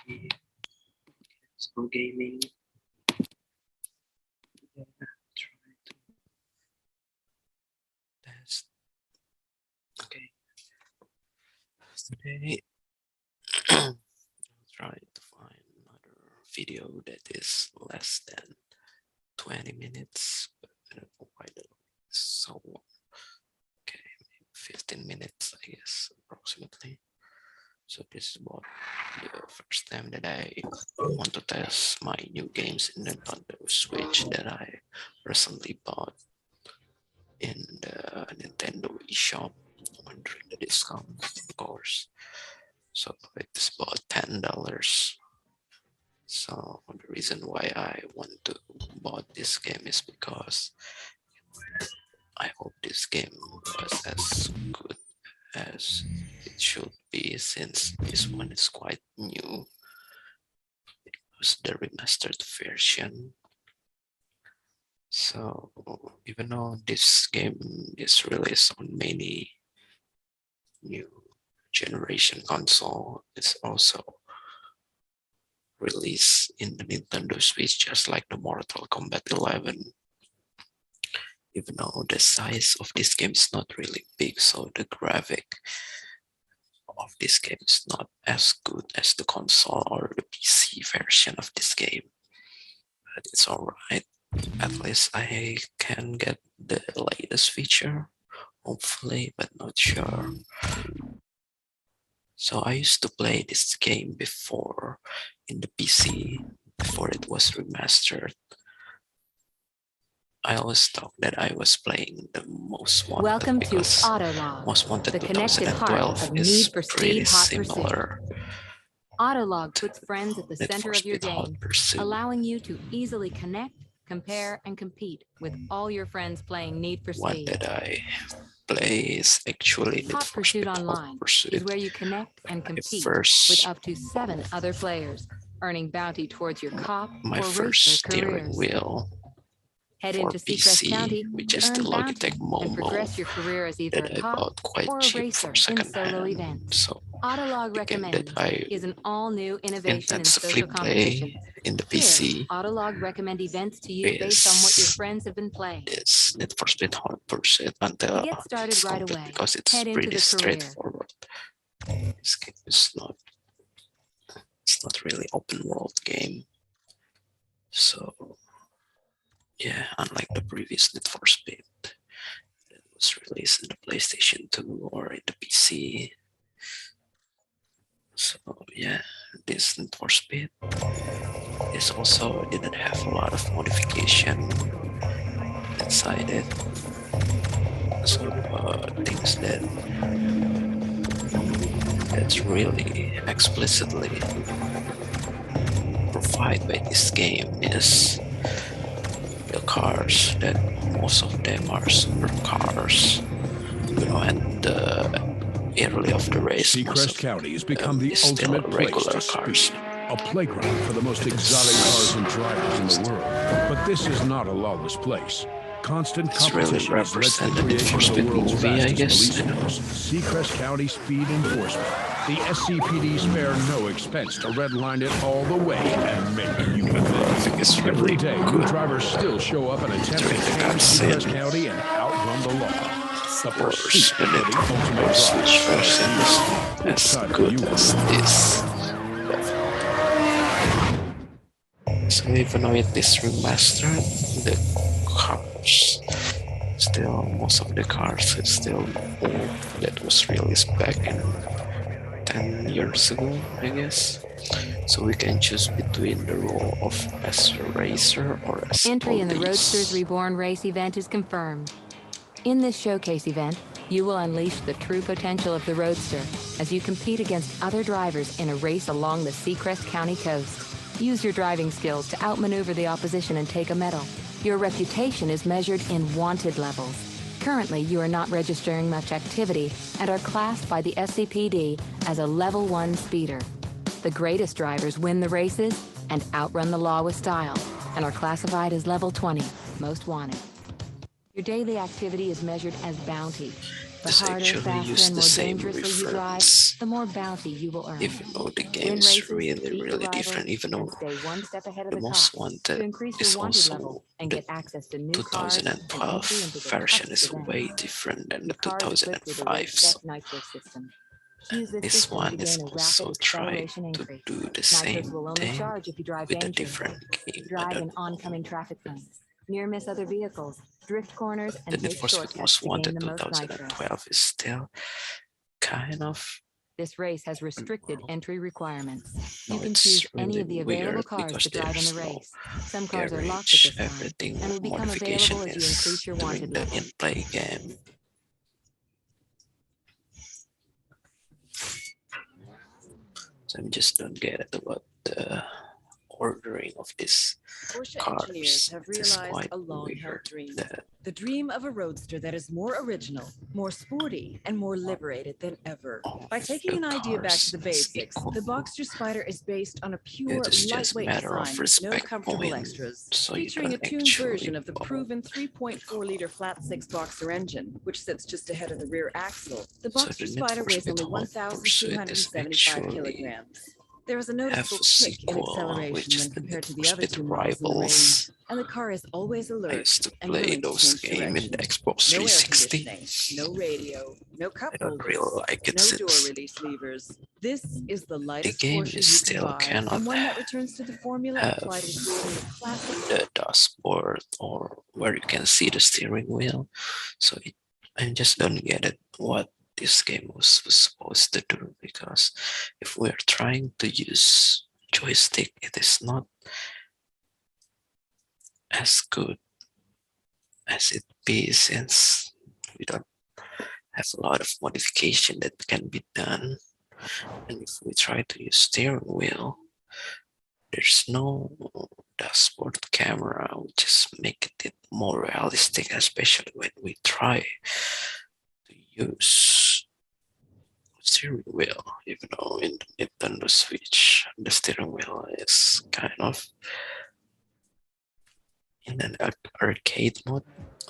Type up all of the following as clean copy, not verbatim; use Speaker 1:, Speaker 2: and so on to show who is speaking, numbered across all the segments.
Speaker 1: maybe some gaming. Yeah, try to test. Okay, today I'll try to find another video that is less than 20 minutes, but I don't know why it's so long. Okay, maybe 15 minutes, I guess, approximately. So this is about the first time that I want to test my new games in the Nintendo Switch that I recently bought in the Nintendo eShop during the discount, of course. So it's about $10. So the reason why I want to buy this game is because I hope this game was as good as it should be, since this one is quite new. It was the remastered version. So even though this game is released on many new generation console, it's also released in the Nintendo Switch, just like the Mortal Kombat 11. Even though the size of this game is not really big, so the graphic of this game is not as good as the console or the PC version of this game, but it's alright. At least I can get the latest feature, hopefully, but not sure. So I used to play this game before in the PC, before it was remastered. I always thought that I was playing the Most Wanted.
Speaker 2: Welcome to
Speaker 1: because
Speaker 2: Autolog,
Speaker 1: Most Wanted
Speaker 2: the connected heart
Speaker 1: 2012
Speaker 2: of
Speaker 1: is
Speaker 2: Need for
Speaker 1: pretty
Speaker 2: Speed Hot Pursuit.
Speaker 1: similar
Speaker 2: Autolog puts friends at the
Speaker 1: Need
Speaker 2: center
Speaker 1: for
Speaker 2: of your
Speaker 1: Speed Hot
Speaker 2: game,
Speaker 1: Pursuit.
Speaker 2: allowing you to easily connect, compare, and compete with all your friends playing Need for
Speaker 1: One
Speaker 2: Speed.
Speaker 1: that I play is actually Need
Speaker 2: Hot
Speaker 1: for
Speaker 2: Pursuit
Speaker 1: Speed Hot
Speaker 2: Online
Speaker 1: Pursuit.
Speaker 2: is where you connect and
Speaker 1: My
Speaker 2: compete
Speaker 1: first-
Speaker 2: with up to 7 other players, earning bounty towards your cop
Speaker 1: My
Speaker 2: or
Speaker 1: first
Speaker 2: racer
Speaker 1: steering
Speaker 2: careers.
Speaker 1: wheel
Speaker 2: Head
Speaker 1: for
Speaker 2: into Seacrest
Speaker 1: PC,
Speaker 2: County
Speaker 1: which
Speaker 2: to
Speaker 1: is the
Speaker 2: earn bounty
Speaker 1: Logitech
Speaker 2: and
Speaker 1: Momo
Speaker 2: progress your career as either
Speaker 1: that
Speaker 2: a
Speaker 1: I
Speaker 2: cop
Speaker 1: bought quite
Speaker 2: or a
Speaker 1: cheap
Speaker 2: racer
Speaker 1: from
Speaker 2: in
Speaker 1: second
Speaker 2: solo
Speaker 1: hand.
Speaker 2: events.
Speaker 1: So
Speaker 2: Autolog
Speaker 1: the game that
Speaker 2: Recommends
Speaker 1: I
Speaker 2: is an all-new innovation in
Speaker 1: intensively
Speaker 2: social competition.
Speaker 1: play in the
Speaker 2: Here,
Speaker 1: PC
Speaker 2: Autolog recommend events to you based on what your
Speaker 1: is
Speaker 2: friends have been playing.
Speaker 1: Need for Speed Hot Pursuit until
Speaker 2: To get started
Speaker 1: it's
Speaker 2: right
Speaker 1: complete,
Speaker 2: away,
Speaker 1: because it's
Speaker 2: head into
Speaker 1: pretty
Speaker 2: the career.
Speaker 1: straightforward. This game is not really open world game. So yeah, unlike the previous Need for Speed that was released in the PlayStation 2 or in the PC. So yeah, this Need for Speed is also didn't have a lot of modification inside it. So things that's really explicitly provided by this game is the cars, that most of them are supercars, and early of the race,
Speaker 3: Seacrest County has become the
Speaker 1: is still
Speaker 3: ultimate place
Speaker 1: regular
Speaker 3: to
Speaker 1: cars.
Speaker 3: speed. A playground for the most exotic cars and drivers in the world. But this is not a lawless place. Constant
Speaker 1: It's really
Speaker 3: competition has led to the
Speaker 1: representative
Speaker 3: creation
Speaker 1: for
Speaker 3: of the
Speaker 1: Speed
Speaker 3: world's
Speaker 1: movie, I
Speaker 3: fastest
Speaker 1: guess.
Speaker 3: police force, Seacrest County Speed Enforcement. The SCPD spare no expense to redline it all the way and make you pay.
Speaker 1: It's really
Speaker 3: Every day, new
Speaker 1: good.
Speaker 3: drivers still show up and attempt to
Speaker 1: During the
Speaker 3: change
Speaker 1: cutscene.
Speaker 3: Seacrest County and outrun the law. The
Speaker 1: Of course,
Speaker 3: pursuit
Speaker 1: the
Speaker 3: for
Speaker 1: Need
Speaker 3: the
Speaker 1: for
Speaker 3: ultimate
Speaker 1: Switch
Speaker 3: drive.
Speaker 1: version is
Speaker 3: Which
Speaker 1: as
Speaker 3: side are
Speaker 1: good
Speaker 3: you
Speaker 1: as
Speaker 3: on?
Speaker 1: this. So even though it is remastered, the cars still, most of the cars is still old. That was released back in 10 years ago, I guess. So we can choose between the role of as a racer or as
Speaker 2: Entry in the
Speaker 1: police.
Speaker 2: Roadsters Reborn race event is confirmed. In this showcase event, you will unleash the true potential of the Roadster as you compete against other drivers in a race along the Seacrest County coast. Use your driving skills to outmaneuver the opposition and take a medal. Your reputation is measured in wanted levels. Currently, you are not registering much activity and are classed by the SCPD as a Level 1 speeder. The greatest drivers win the races and outrun the law with style and are classified as Level 20, most wanted. Your daily activity is measured as bounty. The
Speaker 1: This
Speaker 2: harder,
Speaker 1: actually
Speaker 2: faster,
Speaker 1: use
Speaker 2: and
Speaker 1: the
Speaker 2: more
Speaker 1: same
Speaker 2: dangerously you drive,
Speaker 1: reference,
Speaker 2: the more bounty you will earn.
Speaker 1: even though the game
Speaker 2: Win
Speaker 1: is
Speaker 2: races,
Speaker 1: really,
Speaker 2: beat your
Speaker 1: really
Speaker 2: rivals,
Speaker 1: different, even though
Speaker 2: and stay one step ahead of
Speaker 1: the
Speaker 2: the
Speaker 1: most
Speaker 2: cops to
Speaker 1: wanted
Speaker 2: increase your
Speaker 1: is
Speaker 2: wanted level
Speaker 1: also
Speaker 2: and
Speaker 1: the
Speaker 2: get access to new cars and
Speaker 1: 2012
Speaker 2: entry into the
Speaker 1: version
Speaker 2: toughest
Speaker 1: is way
Speaker 2: events.
Speaker 1: different than
Speaker 2: Your
Speaker 1: the
Speaker 2: car is equipped with a
Speaker 1: 2005. So
Speaker 2: race-spec nitro system. Use this
Speaker 1: this
Speaker 2: system to
Speaker 1: one is
Speaker 2: gain a rapid
Speaker 1: also trying
Speaker 2: acceleration
Speaker 1: to
Speaker 2: increase.
Speaker 1: do the
Speaker 2: Nitros
Speaker 1: same
Speaker 2: will only
Speaker 1: thing
Speaker 2: charge if you drive
Speaker 1: with a
Speaker 2: dangerously.
Speaker 1: different game. I
Speaker 2: Drive in
Speaker 1: don't know.
Speaker 2: oncoming traffic lanes, near miss other vehicles, drift corners,
Speaker 1: The
Speaker 2: and
Speaker 1: Need
Speaker 2: take
Speaker 1: for Speed
Speaker 2: shortcuts
Speaker 1: Most
Speaker 2: to gain
Speaker 1: Wanted
Speaker 2: the most nitros.
Speaker 1: 2012 is still kind of,
Speaker 2: This race has restricted entry requirements.
Speaker 1: no,
Speaker 2: You can
Speaker 1: it's
Speaker 2: choose any
Speaker 1: really
Speaker 2: of the available
Speaker 1: weird
Speaker 2: cars
Speaker 1: because
Speaker 2: to drive in the
Speaker 1: there's no
Speaker 2: race. Some cars are locked at
Speaker 1: garage.
Speaker 2: this time
Speaker 1: Everything
Speaker 2: and will become
Speaker 1: modification
Speaker 2: available as you
Speaker 1: is
Speaker 2: increase your
Speaker 1: during
Speaker 2: wanted
Speaker 1: the
Speaker 2: level.
Speaker 1: in-play game. So I just don't get it about the ordering of this
Speaker 4: Porsche
Speaker 1: cars.
Speaker 4: engineers have
Speaker 1: It is
Speaker 4: realized
Speaker 1: quite
Speaker 4: a long-held
Speaker 1: weird
Speaker 4: dream.
Speaker 1: that
Speaker 4: The dream of a roadster that is more original, more sporty, and more liberated than ever.
Speaker 1: all
Speaker 4: By
Speaker 1: of
Speaker 4: taking
Speaker 1: the
Speaker 4: an idea back to
Speaker 1: cars
Speaker 4: the
Speaker 1: is
Speaker 4: basics,
Speaker 1: equal.
Speaker 4: the Boxster Spider is based on a pure,
Speaker 1: It is just
Speaker 4: lightweight
Speaker 1: matter of
Speaker 4: design with no
Speaker 1: respect
Speaker 4: comfortable
Speaker 1: point,
Speaker 4: extras,
Speaker 1: so you
Speaker 4: featuring a
Speaker 1: can
Speaker 4: tuned
Speaker 1: actually
Speaker 4: version of the
Speaker 1: buy
Speaker 4: proven
Speaker 1: the
Speaker 4: 3.4-liter
Speaker 1: car.
Speaker 4: flat-six Boxer engine, which sits just ahead of the rear axle. The
Speaker 1: So
Speaker 4: Boxster
Speaker 1: the Need
Speaker 4: Spider
Speaker 1: for
Speaker 4: weighs
Speaker 1: Speed
Speaker 4: only
Speaker 1: Hot Pursuit is
Speaker 4: 1,275
Speaker 1: actually
Speaker 4: kilograms. There is a
Speaker 1: have
Speaker 4: noticeable
Speaker 1: a
Speaker 4: kick in
Speaker 1: sequel,
Speaker 4: acceleration
Speaker 1: which is
Speaker 4: when
Speaker 1: the
Speaker 4: compared
Speaker 1: Need
Speaker 4: to
Speaker 1: for
Speaker 4: the other
Speaker 1: Speed
Speaker 4: two models in the range,
Speaker 1: Rivals.
Speaker 4: and the car is always
Speaker 1: I
Speaker 4: alert
Speaker 1: used to
Speaker 4: and
Speaker 1: play
Speaker 4: willing to
Speaker 1: those
Speaker 4: change
Speaker 1: games in the
Speaker 4: direction.
Speaker 1: Xbox
Speaker 4: No air
Speaker 1: 360.
Speaker 4: conditioning, no radio, no cup
Speaker 1: I don't
Speaker 4: holders,
Speaker 1: really like it
Speaker 4: no door
Speaker 1: since
Speaker 4: release levers. This is the
Speaker 1: the
Speaker 4: lightest
Speaker 1: game
Speaker 4: Porsche
Speaker 1: is
Speaker 4: you can
Speaker 1: still
Speaker 4: buy,
Speaker 1: cannot
Speaker 4: and one that returns to the formula
Speaker 1: have
Speaker 4: applied in creating the classic.
Speaker 1: the dashboard or where you can see the steering wheel. So I just don't get it what this game was supposed to do, because if we're trying to use joystick, it is not as good as it be, since we don't have a lot of modification that can be done. And if we try to use steering wheel, there's no dashboard camera, which is making it more realistic, especially when we try to use steering wheel. Even though in the Nintendo Switch, the steering wheel is kind of in an arcade mode.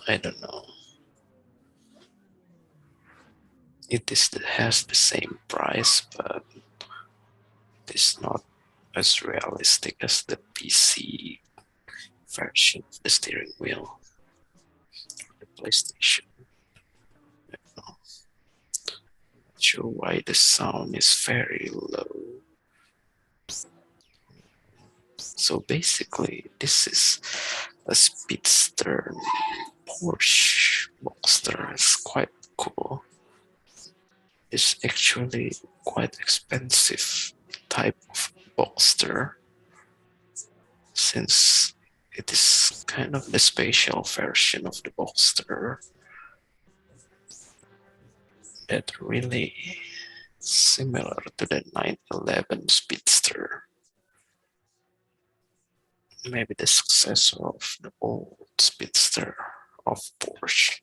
Speaker 1: I don't know. It has the same price, but it's not as realistic as the PC version of the steering wheel, the PlayStation. I don't know. Not sure why the sound is very low. So basically, this is a speedster Porsche Boxster. It's quite cool. It's actually quite expensive type of Boxster, since it is kind of the special version of the Boxster that really similar to the 911 Speedster. Maybe the successor of the old Speedster of Porsche.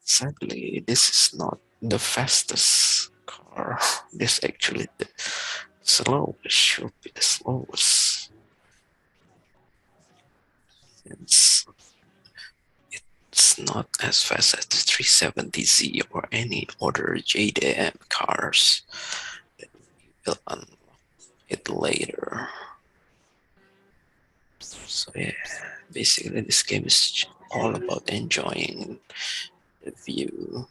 Speaker 1: Sadly, this is not the fastest car. This actually the slowest, should be the slowest. It's not as fast as the 370Z or any other JDM cars. We will unlock it later. So yeah, basically this game is all about enjoying the view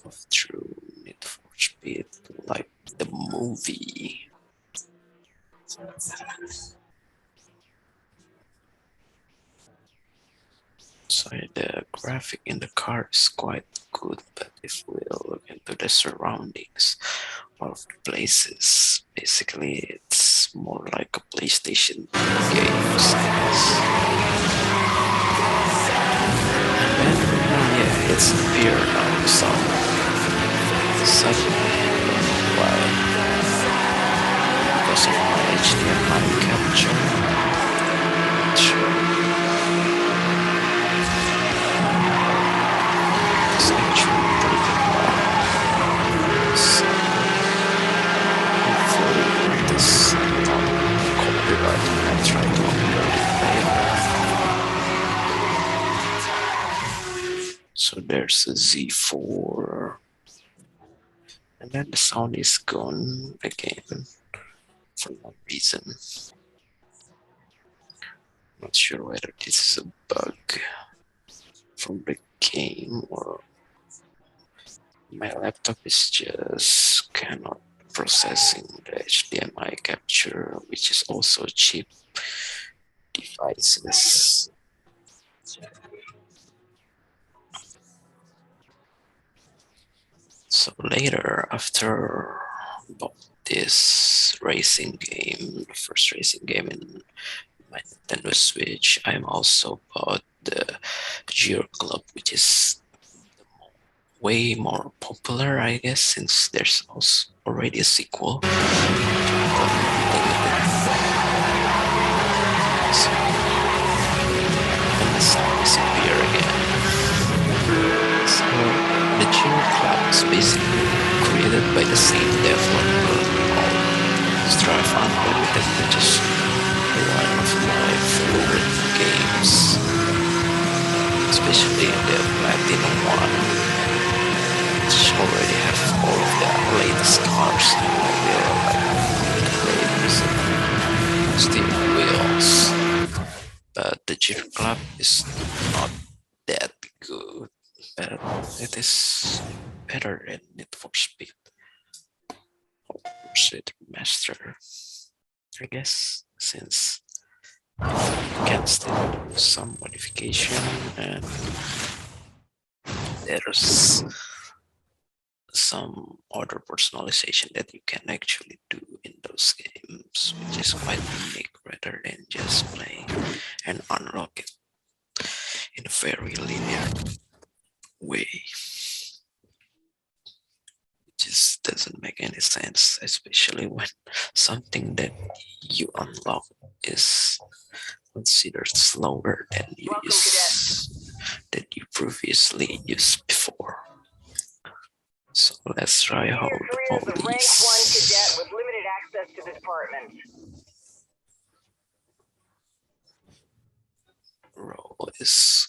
Speaker 1: of true Need for Speed, like the movie. So the graphic in the car is quite good, but if we look into the surroundings of the places, basically it's more like a PlayStation games. And yeah, it's here now, so suddenly I don't know why, because of my HDMI capture. Not sure. It's actually pretty loud. So hopefully this not copyright when I try to upload it later. So there's a Z4, and then the sound is gone again for no reason. Not sure whether this is a bug from the game or my laptop is just cannot processing the HDMI capture, which is also cheap devices. So later, after bought this racing game, the first racing game in my Nintendo Switch, I'm also bought the Giro Club, which is way more popular, I guess, since there's also already a sequel. And the sound disappear again. So the Giro Club is basically created by the same developer called Strive Unlimited, which is one of my favorite games, especially the Platinum one, which already have all of the latest cars, like they're like flavors and steering wheels. But the Giro Club is not that good, but it is better than Need for Speed. Or Speed Remastered, I guess, since you can still do some modification and there's some other personalization that you can actually do in those games, which is quite unique rather than just playing and unlock it in a very linear way. It just doesn't make any sense, especially when something that you unlock is considered slower than you previously used before. So let's try how the police
Speaker 5: with limited access to the department.
Speaker 1: role is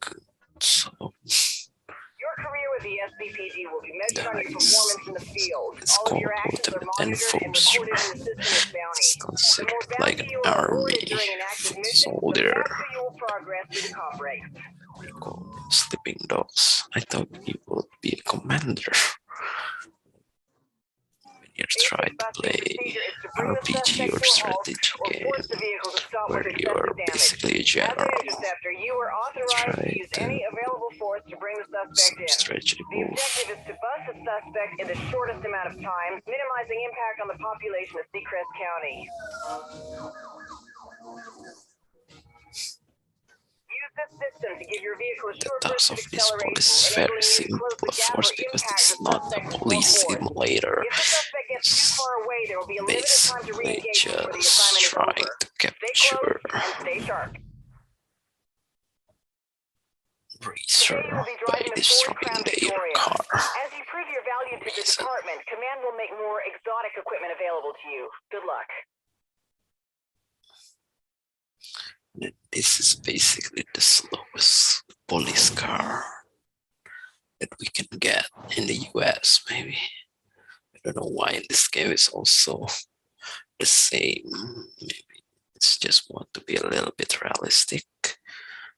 Speaker 1: good. So
Speaker 5: your career with the SCPD will be measured on your performance in the field.
Speaker 1: It's
Speaker 5: All of
Speaker 1: called
Speaker 5: your actions are
Speaker 1: Ultimate
Speaker 5: monitored and
Speaker 1: Enforcer.
Speaker 5: recorded in the system as bounty.
Speaker 1: It's
Speaker 5: The more
Speaker 1: considered
Speaker 5: bounty
Speaker 1: like an
Speaker 5: you are
Speaker 1: army
Speaker 5: awarded during an active
Speaker 1: foot
Speaker 5: mission, the
Speaker 1: soldier.
Speaker 5: faster you will progress through the comp ranks.
Speaker 1: We call them sleeping dogs. I thought you would be a commander. When you try to play RPG or strategy game where you're basically a general,
Speaker 5: You are authorized to use any available force to bring the suspect in.
Speaker 1: strategy
Speaker 5: The
Speaker 1: move.
Speaker 5: objective is to bust the suspect in the shortest amount of time, minimizing impact on the population of Seacrest County. Use this system to give your vehicle a
Speaker 1: The
Speaker 5: short
Speaker 1: task
Speaker 5: burst of
Speaker 1: of this police is
Speaker 5: acceleration,
Speaker 1: very
Speaker 5: enabling you to
Speaker 1: simple,
Speaker 5: close the
Speaker 1: of
Speaker 5: gap
Speaker 1: course,
Speaker 5: or
Speaker 1: because
Speaker 5: impact
Speaker 1: this
Speaker 5: the
Speaker 1: is not a
Speaker 5: suspect before
Speaker 1: police
Speaker 5: force.
Speaker 1: simulator.
Speaker 5: If the suspect gets too far away, there will be a limited time to
Speaker 1: Basically
Speaker 5: re-engage before the
Speaker 1: just
Speaker 5: assignment is
Speaker 1: trying
Speaker 5: over.
Speaker 1: to
Speaker 5: Stay close
Speaker 1: capture
Speaker 5: and stay sharp. Today
Speaker 1: Racer
Speaker 5: you will be
Speaker 1: by
Speaker 5: driving the Ford
Speaker 1: destroying
Speaker 5: Crown
Speaker 1: their
Speaker 5: Victoria.
Speaker 1: car.
Speaker 5: As you prove your value to the department, Command will make more exotic equipment available to you. Good luck.
Speaker 1: And this is basically the slowest police car that we can get in the US, maybe. I don't know why this game is also the same. Maybe it's just want to be a little bit realistic.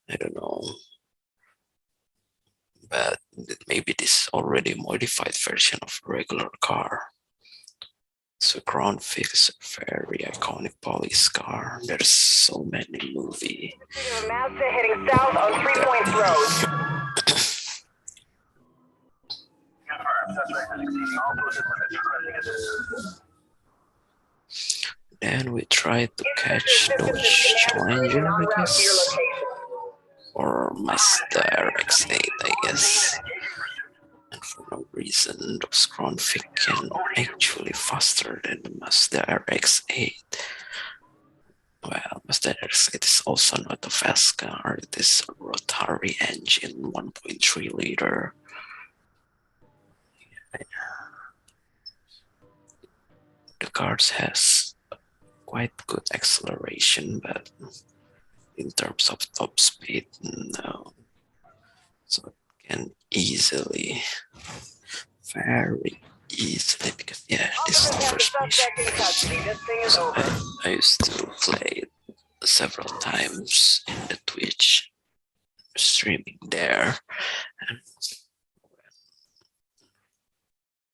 Speaker 1: I don't know. But maybe this is already a modified version of a regular car. So Crown Vic is a very iconic police car. There's so many movies.
Speaker 5: Mazda heading south on 3 Points Road.
Speaker 1: Then we try to catch those Challenger, I guess, or Mazda RX-8, I guess. And for no reason, those Crown Vic can actually faster than the Mazda RX-8. Well, Mazda RX-8 is also not a fast car. It is a rotary engine, 1.3 liter. The car has quite good acceleration, but in terms of top speed, no. So it easily, very easily, because yeah, this is the
Speaker 5: Officer has
Speaker 1: first
Speaker 5: a
Speaker 1: mission.
Speaker 5: suspect in custody. This thing is
Speaker 1: So
Speaker 5: over.
Speaker 1: I used to play it several times in the Twitch streaming there, and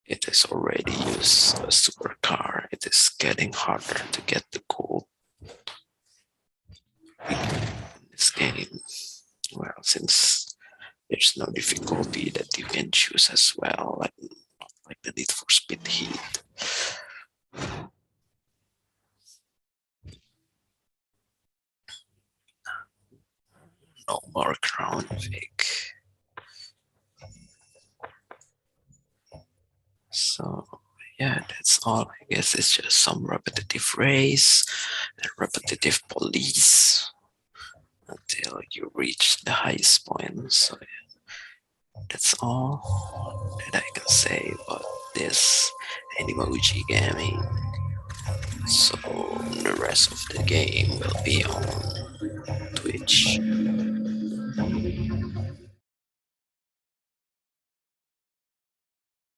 Speaker 1: it is already used a supercar. It is getting harder to get the gold in this game. Well, since there's no difficulty that you can choose as well, like the Need for Speed Heat. No more Crown Vic. So yeah, that's all. I guess it's just some repetitive race and repetitive police until you reach the highest point. So yeah, that's all that I can say about this Animoji gaming. So the rest of the game will be on Twitch.